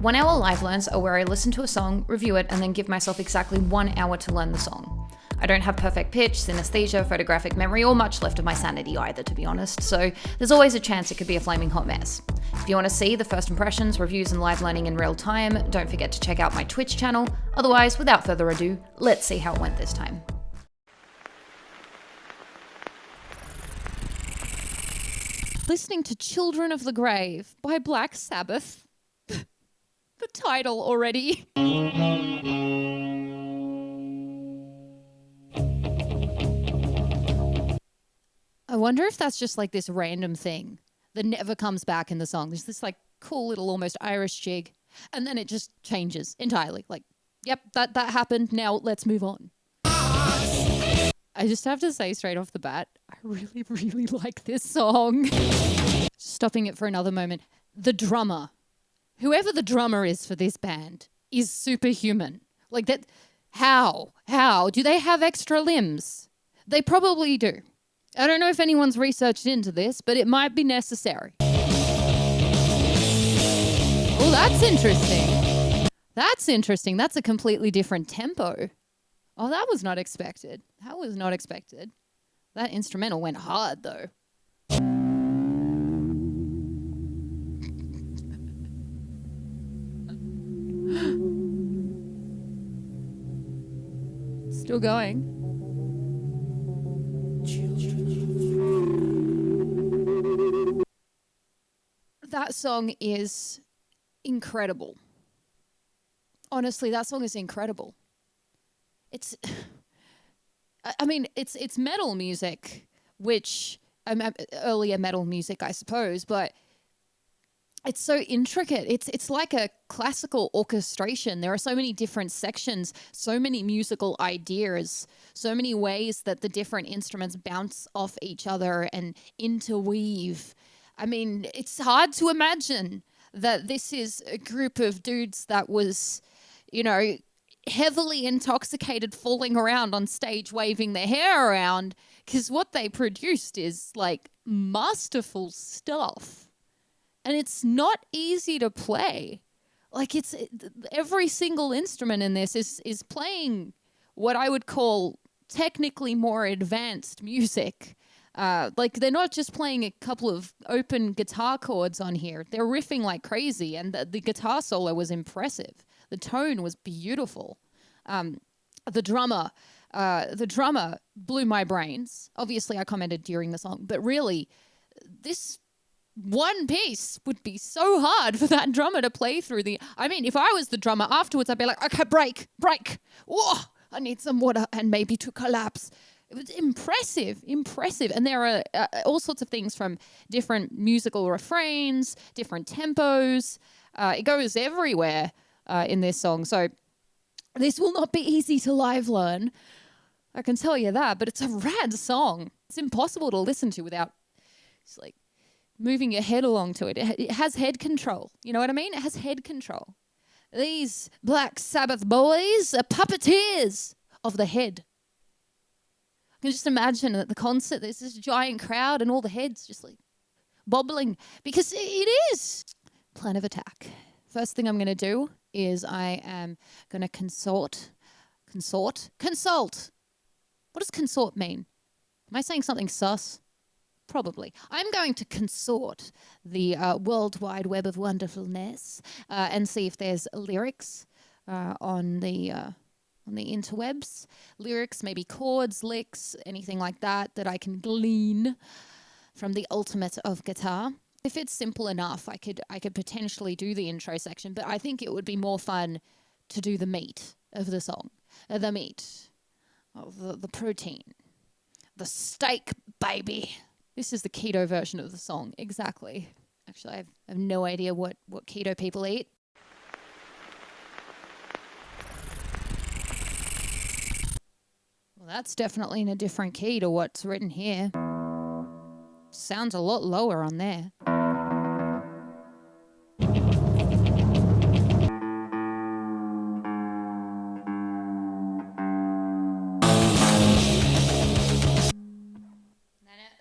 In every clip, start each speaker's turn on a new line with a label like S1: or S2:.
S1: 1 hour live learns are where I listen to a song, review it, and then give myself exactly 1 hour to learn the song. I don't have perfect pitch, synesthesia, photographic memory, or much left of my sanity either, to be honest, so there's always a chance it could be a flaming hot mess. If you want to see the first impressions, reviews, and live learning in real time, don't forget to check out my Twitch channel. Otherwise, without further ado, let's see how it went this time. Listening to Children of the Grave by Black Sabbath. The title already. I wonder if that's just like this random thing that never comes back in the song. There's this like cool little almost Irish jig, and then it just changes entirely. Like, yep, that happened. Now let's move on. I just have to say straight off the bat, I really, really like this song. Stopping it for another moment. The drummer. Whoever the drummer is for this band is superhuman. Like that, how? Do they have extra limbs? They probably do. I don't know if anyone's researched into this, but it might be necessary. Oh, that's interesting. That's a completely different tempo. Oh, that was not expected. That instrumental went hard, though. Still going. That song is incredible. Honestly, that song is incredible. It's metal music, which earlier metal music, I suppose, but it's so intricate. It's like a classical orchestration. There are so many different sections, so many musical ideas, so many ways that the different instruments bounce off each other and interweave. I mean, it's hard to imagine that this is a group of dudes that was, heavily intoxicated, falling around on stage, waving their hair around, because what they produced is like masterful stuff. And it's not easy to play. Like every single instrument in this is playing what I would call technically more advanced music. Like they're not just playing a couple of open guitar chords on here. They're riffing like crazy, and the guitar solo was impressive. The tone was beautiful. The drummer blew my brains. Obviously, I commented during the song, but really, this one piece would be so hard for that drummer to play through if I was the drummer afterwards, I'd be like, okay, break. Whoa, I need some water and maybe to collapse. It was impressive. And there are all sorts of things from different musical refrains, different tempos. It goes everywhere in this song. So this will not be easy to live learn. I can tell you that, but it's a rad song. It's impossible to listen to without just like moving your head along to it. It has head control. You know what I mean? It has head control. These Black Sabbath boys are puppeteers of the head. I can just imagine at the concert, there's this giant crowd and all the heads just like bobbling, because it is. Plan of attack. First thing I'm going to do is I am going to consult. What does consort mean? Am I saying something sus? Probably. I'm going to consort the World Wide Web of Wonderfulness and see if there's lyrics on the interwebs. Lyrics, maybe chords, licks, anything like that I can glean from the ultimate of guitar. If it's simple enough, I could potentially do the intro section, but I think it would be more fun to do the meat of the song. The meat. The protein. The steak, baby. This is the keto version of the song. Exactly. Actually, I have no idea what keto people eat. Well, that's definitely in a different key to what's written here. Sounds a lot lower on there.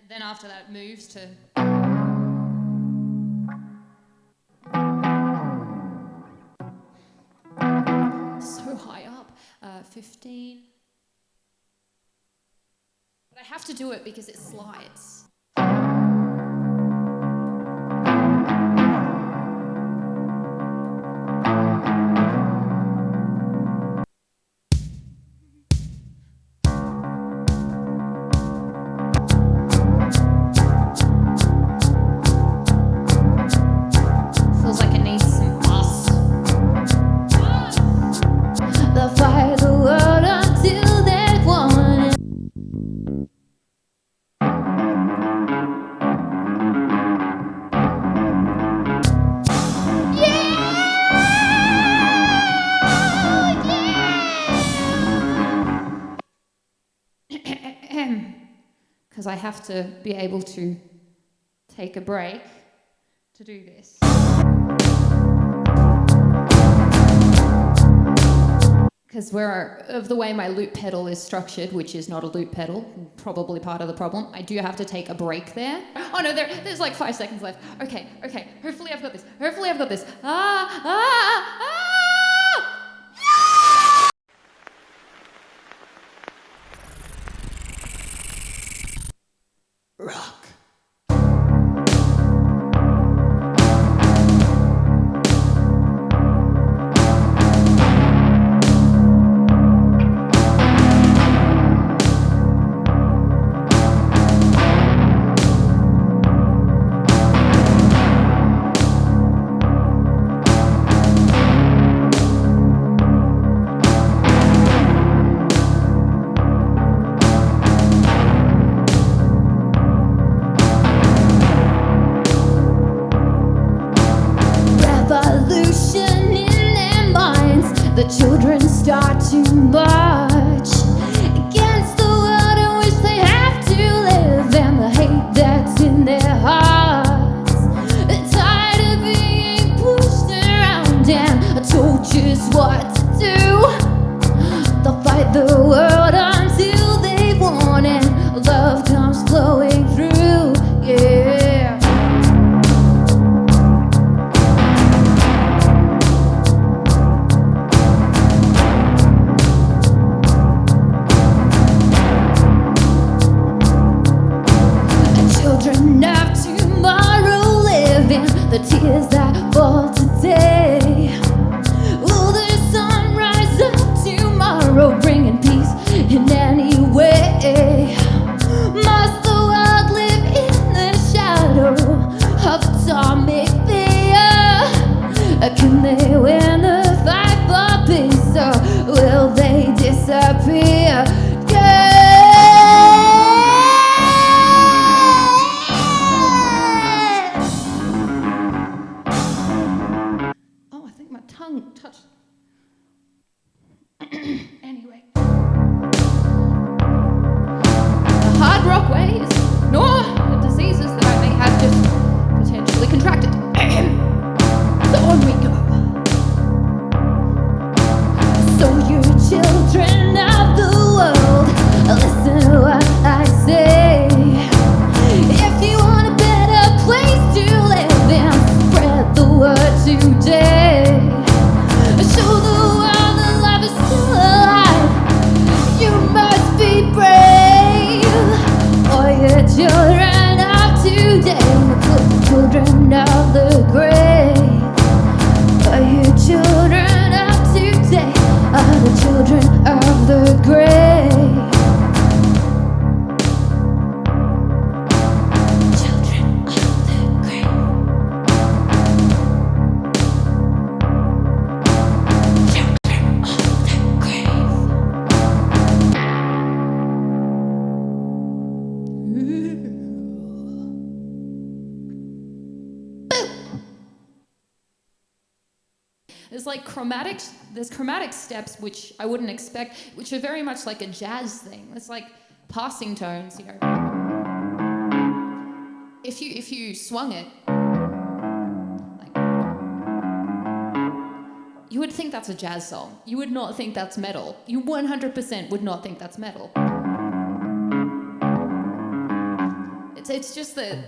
S1: Then after that moves to... 15. But I have to do it because it slides. Feels like it needs some bass. They'll fight the world until they've won it. Because I have to be able to take a break to do this. Because of the way my loop pedal is structured, which is not a loop pedal, probably part of the problem, I do have to take a break there. Oh no, there's like 5 seconds left. Okay, hopefully I've got this. Rock. Revolution in their minds, the children start to march against the world in which they have to live and the hate that's in their hearts. They're tired of being pushed around and told just what to do. They'll fight the world until they want it. Love comes flowing through, yeah. Children of tomorrow live in the tears that fall today. Will the sun rise up tomorrow, bringing peace in any way? Must the world live in the shadow of atomic fear? Can they win the fight for peace, or will they disappear? Tongue touched. Anyway. The hard rock ways, nor the diseases that I may have just potentially contracted. So on we go. So you children of the world, listen to what I say. If you want a better place to live in, spread the word today. Show the world that love is still alive. You must be brave. For your children of today, for the children of the grave. For your children of today, are the children of the grave. There's chromatic steps which I wouldn't expect, which are very much like a jazz thing. It's like passing tones, you know. If you swung it, like, you would think that's a jazz song. You would not think that's metal. You 100% would not think that's metal. It's just that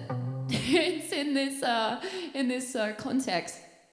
S1: it's in this context.